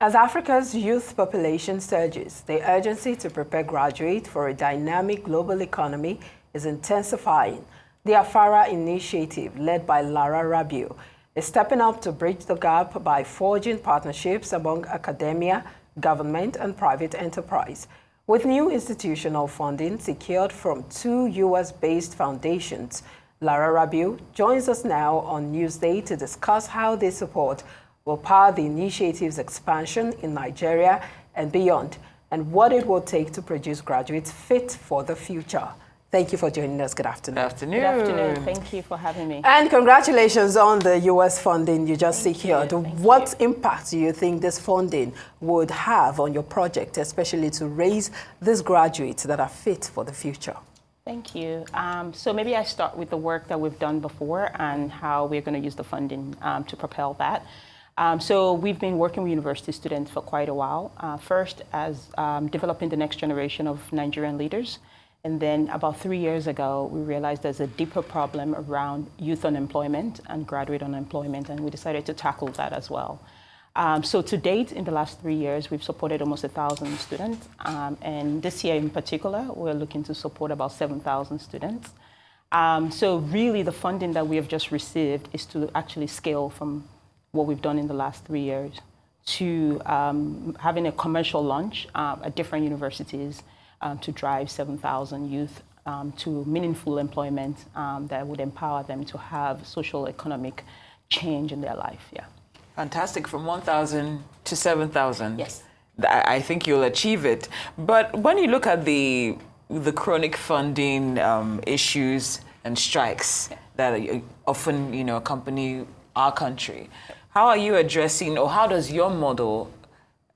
As Africa's youth population surges, the urgency to prepare graduates for a dynamic global economy is intensifying. The Afara initiative, led by Lara Rabiu, is stepping up to bridge the gap by forging partnerships among academia, government, and private enterprise. With new institutional funding secured from 2 US-based foundations, Lara Rabiu joins us now on Newsday to discuss how this support will power the initiative's expansion in Nigeria and beyond, and what it will take to produce graduates fit for the future. Thank you for joining us. Good afternoon. Good afternoon. Good afternoon. Thank you for having me. And congratulations on the US funding you just secured. What impact do you think this funding would have on your project, especially to raise these graduates that are fit for the future? Thank you. So maybe I start with the work that we've done before and how we're going to use the funding to propel that. So we've been working with university students for quite a while. First as developing the next generation of Nigerian leaders. And then about 3 years ago, we realized there's a deeper problem around youth unemployment and graduate unemployment, and we decided to tackle that as well. So to date, in the last 3 years, we've supported almost 1,000 students. And this year in particular, we're looking to support about 7,000 students. So really the funding that we have just received is to actually scale from what we've done in the last 3 years to having a commercial launch at different universities to drive 7,000 youth to meaningful employment that would empower them to have social economic change in their life. Yeah. Fantastic. From 1,000 to 7,000. Yes. I think you'll achieve it. But when you look at the chronic funding issues and strikes that often accompany our country, how are you addressing, or how does your model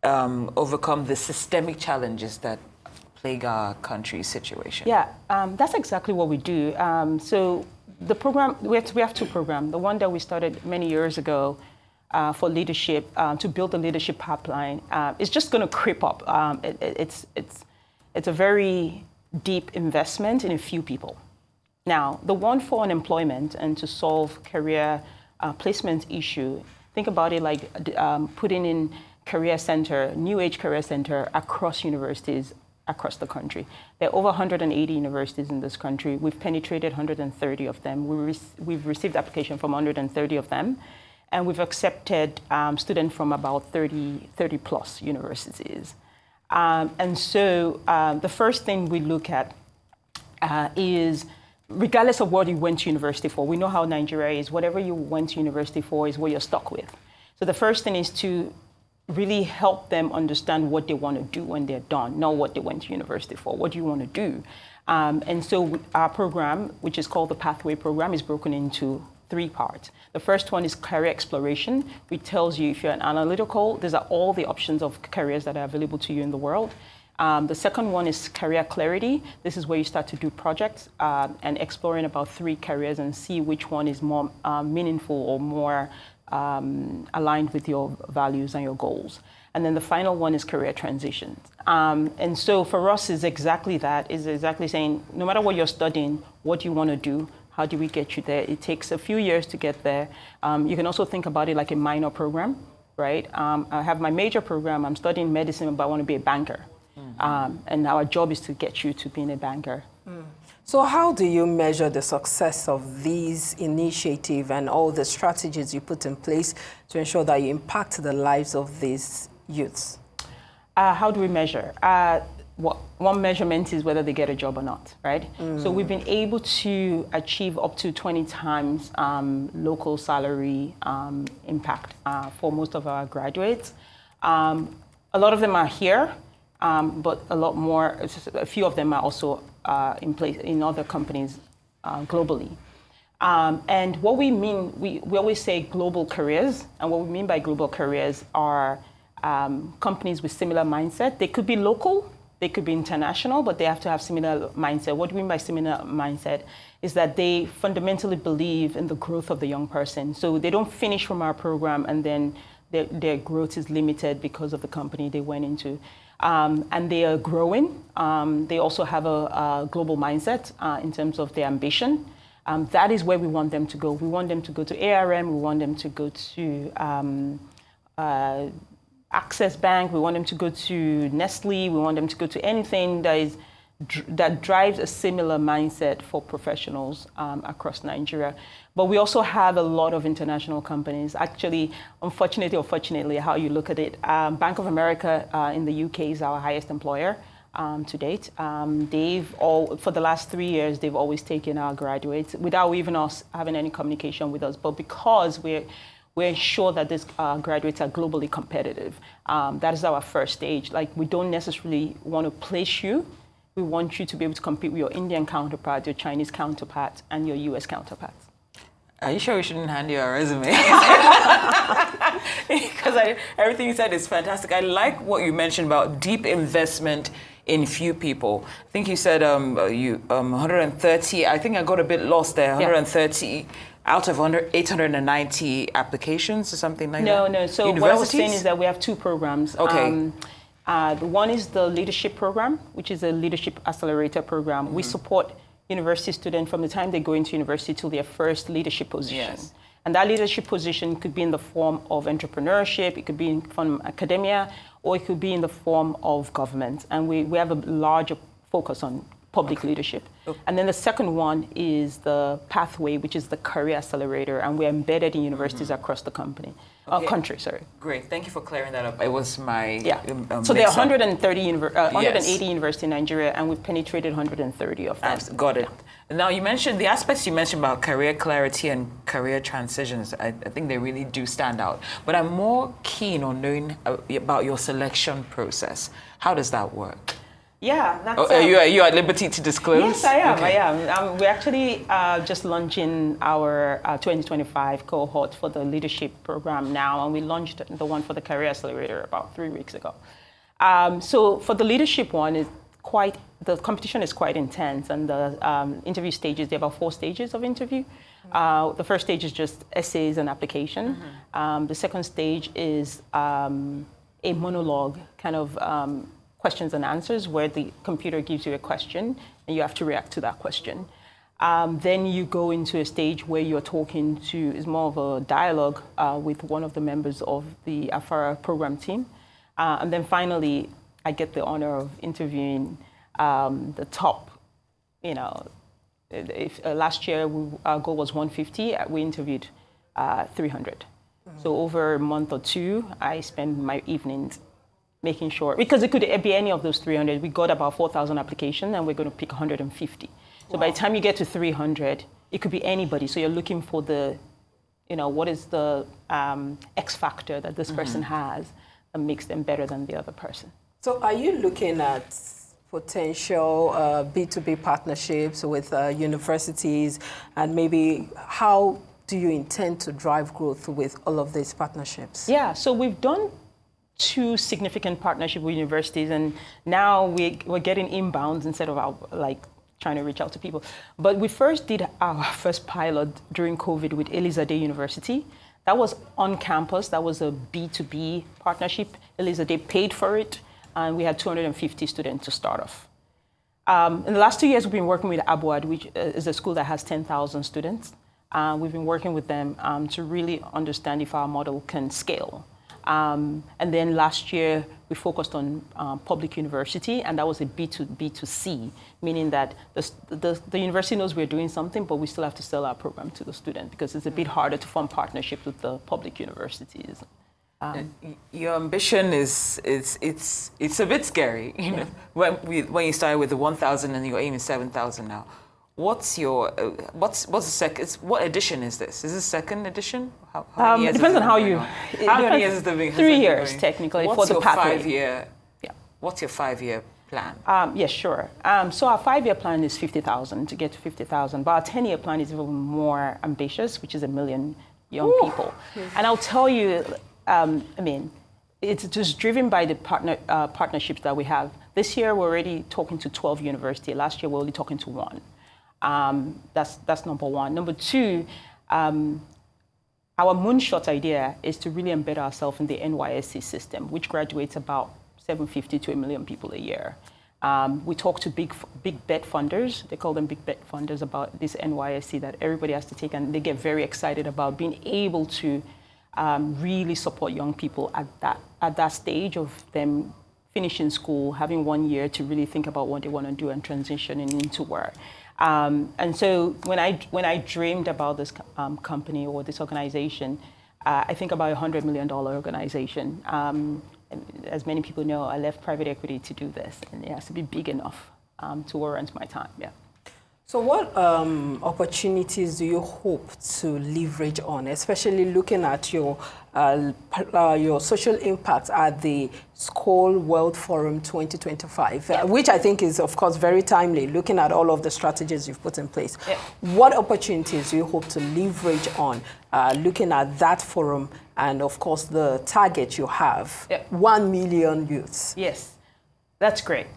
overcome the systemic challenges that plague our country's situation? Yeah, that's exactly what we do. So the program, we have 2 programs. The one that we started many years ago for leadership, to build the leadership pipeline, is just going to creep up. It's a very deep investment in a few people. Now, the one for unemployment and to solve career placement issue, think about it like putting in career center, new age career center across universities across the country. There are over 180 universities in this country. We've penetrated 130 of them. We've received application from 130 of them, and we've accepted students from about 30 plus universities. And so the first thing we look at is, regardless of what you went to university for, we know how Nigeria is. Whatever you went to university for is what you're stuck with. So the first thing is to really help them understand what they want to do when they're done, not what they went to university for. What do you want to do? And so our program, which is called the Pathway Program, is broken into 3 parts. The first one is career exploration, which tells you if you're an analytical, these are all the options of careers that are available to you in the world. The second one is career clarity. This is where you start to do projects and exploring about 3 careers and see which one is more meaningful or more aligned with your values and your goals. And then the final one is career transitions. And so for us is exactly that, is exactly saying, no matter what you're studying, what do you want to do? How do we get you there? It takes a few years to get there. You can also think about it like a minor program, right? I have my major program, I'm studying medicine, but I want to be a banker. And our job is to get you to being a banker. So how do you measure the success of these initiatives and all the strategies you put in place to ensure that you impact the lives of these youths? How do we measure? One measurement is whether they get a job or not, right? So we've been able to achieve up to 20 times local salary impact for most of our graduates. A lot of them are here, but a lot more, a few of them are also in place in other companies globally. And what we mean, we always say global careers, and what we mean by global careers are companies with similar mindset. They could be local, they could be international, but they have to have similar mindset. What we mean by similar mindset is that they fundamentally believe in the growth of the young person. So they don't finish from our program and then their growth is limited because of the company they went into. And they are growing. They also have a global mindset in terms of their ambition. That is where we want them to go. We want them to go to ARM. We want them to go to Access Bank, we want them to go to Nestle, we want them to go to anything that drives a similar mindset for professionals across Nigeria. But we also have a lot of international companies. Actually, unfortunately or fortunately, how you look at it, Bank of America in the UK is our highest employer to date. For the last 3 years, they've always taken our graduates without even us having any communication with us. But because we're sure that these graduates are globally competitive, that is our first stage. Like, we don't necessarily want to place you. We want you to be able to compete with your Indian counterpart, your Chinese counterpart, and your US counterparts. Are you sure we shouldn't hand you our resume? Because everything you said is fantastic. I like what you mentioned about deep investment in few people. I think you said 130. I think I got a bit lost there. 130 out of 890 applications or something like that? No. So what I was saying is that we have two programs. Okay. One is the leadership program, which is a leadership accelerator program. We support university students from the time they go into university to their first leadership position. Yes. And that leadership position could be in the form of entrepreneurship, it could be from academia, or it could be in the form of government. And we have a larger focus on public leadership. Okay. And then the second one is the pathway, which is the career accelerator, and we're embedded in universities across the country. Great, thank you for clearing that up. It was my so there are 180 universities in Nigeria, and we've penetrated 130 of them. Got it. Now, you mentioned the aspects you mentioned about career clarity and career transitions. I think they really do stand out. But I'm more keen on knowing about your selection process. How does that work? Yeah, that's. Are you at liberty to disclose? Yes, I am. Okay. I am. We're actually just launching our 2025 cohort for the leadership program now, and we launched the one for the Career Accelerator about 3 weeks ago. So for the leadership one, the competition is quite intense, and the interview stages, there are about 4 stages of interview. The first stage is just essays and application. The second stage is a monologue, kind of questions and answers, where the computer gives you a question and you have to react to that question. Then you go into a stage where you're talking to, it's more of a dialogue with one of the members of the Afara program team. And then finally, I get the honor of interviewing the top, last year our goal was 150, we interviewed 300. So over a month or 2, I spent my evenings making sure, because it could be any of those 300. We got about 4,000 applications, and we're going to pick 150. So by the time you get to 300, it could be anybody. So you're looking for the, what is the X factor that this person has that makes them better than the other person. So are you looking at potential B2B partnerships with universities, and maybe how do you intend to drive growth with all of these partnerships? Yeah, so we've done 2 significant partnerships with universities, and now we're getting inbounds instead of trying to reach out to people. But we first did our first pilot during COVID with Elizade University. That was on campus. That was a B2B partnership. Elizade paid for it, and we had 250 students to start off. In the last 2 years, we've been working with Abuad, which is a school that has 10,000 students. We've been working with them to really understand if our model can scale. And then last year, we focused on public university, and that was a B2C, meaning that the university knows we're doing something, but we still have to sell our program to the student, because it's a bit harder to form partnerships with the public universities. Your ambition is a bit scary. When you started with the 1,000 and you're aiming 7,000 now. What's the second? What edition is this? Is this second edition? How many years? It depends on how you. How many years is the big? 3 years technically for the pathway. What's your 5-year plan? Yes, sure. So our 5-year plan is 50,000 to get to 50,000, but our 10-year plan is even more ambitious, which is 1 million young people. And I'll tell you, it's just driven by the partnerships that we have. This year we're already talking to 12 universities. Last year we're only talking to 1. That's number 1. Number 2, our moonshot idea is to really embed ourselves in the NYSC system, which graduates about 750 to 1 million people a year. We talk to big bet funders. They call them big bet funders about this NYSC that everybody has to take, and they get very excited about being able to really support young people at that stage of them finishing school, having 1 year to really think about what they want to do and transitioning into work. And so when I dreamed about this company or this organization, I think about $100 million organization. And as many people know, I left private equity to do this, and it has to be big enough to warrant my time. Yeah. So what opportunities do you hope to leverage on, especially looking at your social impact at the Skoll World Forum 2025, which I think is, of course, very timely, looking at all of the strategies you've put in place. Yeah. What opportunities do you hope to leverage on, looking at that forum and, of course, the target you have, 1 million youths? Yes, that's great.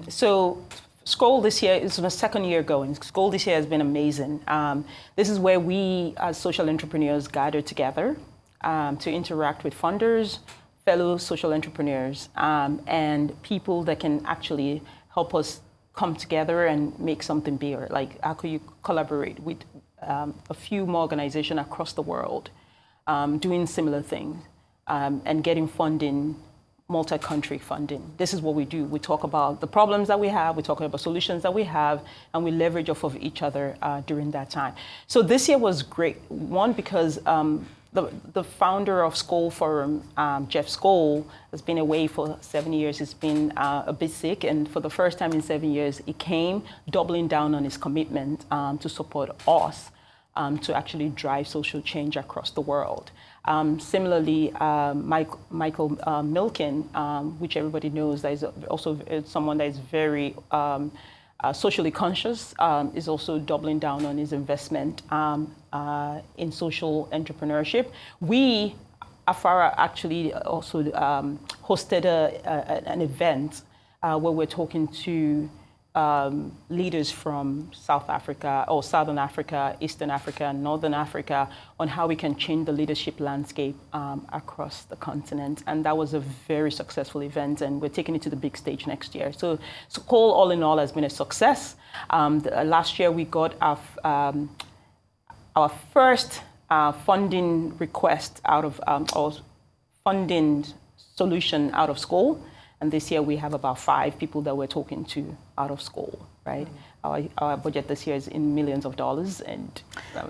So Skoll this year is the second year going. Skoll this year has been amazing. This is where we, as social entrepreneurs, gather together to interact with funders, fellow social entrepreneurs, and people that can actually help us come together and make something bigger. Like, how could you collaborate with a few more organizations across the world doing similar things and getting funding, multi-country funding. This is what we do. We talk about the problems that we have, we talk about solutions that we have, and we leverage off of each other during that time. So this year was great. One, because the founder of Skoll Forum, Jeff Skoll, has been away for 7 years. He's been a bit sick, and for the first time in 7 years, he came doubling down on his commitment to support us to actually drive social change across the world. Similarly, Michael Milken, which everybody knows, that is also someone that is very socially conscious, is also doubling down on his investment in social entrepreneurship. We, Afara, actually also hosted an event where we're talking to leaders from South Africa, or Southern Africa, Eastern Africa, and Northern Africa, on how we can change the leadership landscape across the continent. And that was a very successful event, and we're taking it to the big stage next year. So Skoll, all in all, has been a success. Last year, we got our first funding request out of, or funding solution out of Skoll. And this year we have about 5 people that we're talking to out of Skoll, right? Our budget this year is in millions of dollars, and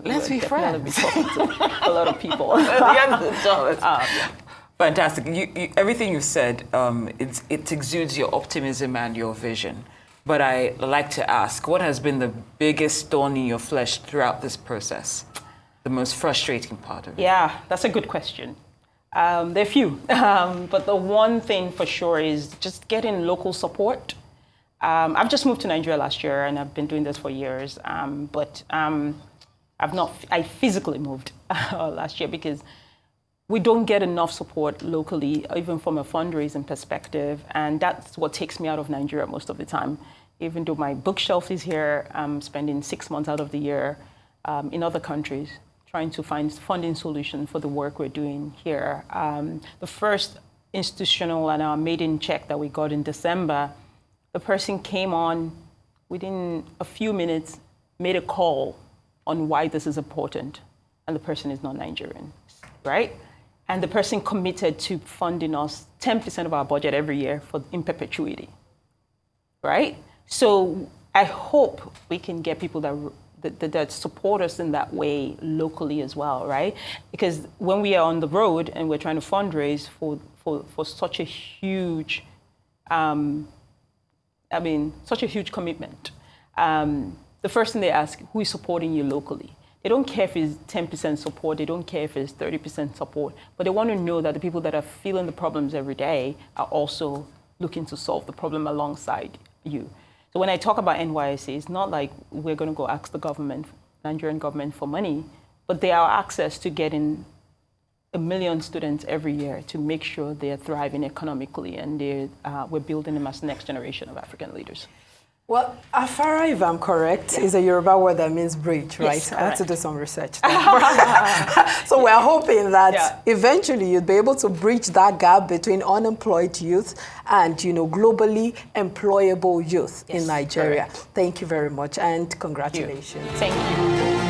let's be friends. Be talking to a lot of people. Fantastic. You, everything you've said, it exudes your optimism and your vision. But I like to ask, what has been the biggest thorn in your flesh throughout this process? The most frustrating part of it? Yeah, that's a good question. There are a few, but the one thing for sure is just getting local support. I've just moved to Nigeria last year, and I've been doing this for years, but I physically moved last year because we don't get enough support locally, even from a fundraising perspective, and that's what takes me out of Nigeria most of the time. Even though my bookshelf is here, I'm spending 6 months out of the year in other countries, trying to find funding solution for the work we're doing here. The first institutional and our maiden check that we got in December, the person came on within a few minutes, made a call on why this is important, and the person is not Nigerian, right? And the person committed to funding us 10% of our budget every year in perpetuity, right? So I hope we can get people that support us in that way locally as well, right? Because when we are on the road and we're trying to fundraise for such a huge, such a huge commitment, the first thing they ask, who is supporting you locally? They don't care if it's 10% support, they don't care if it's 30% support, but they want to know that the people that are feeling the problems every day are also looking to solve the problem alongside you. So when I talk about NYSC, it's not like we're going to go ask the government, Nigerian government, for money, but they are access to getting 1 million students every year to make sure they're thriving economically, and we're building them as the next generation of African leaders. Well, Afara, if I'm correct, is a Yoruba word that means bridge, right? Yes, I had to do some research. So we're hoping that eventually you'd be able to bridge that gap between unemployed youth and, globally employable youth in Nigeria. Correct. Thank you very much, and congratulations. Thank you.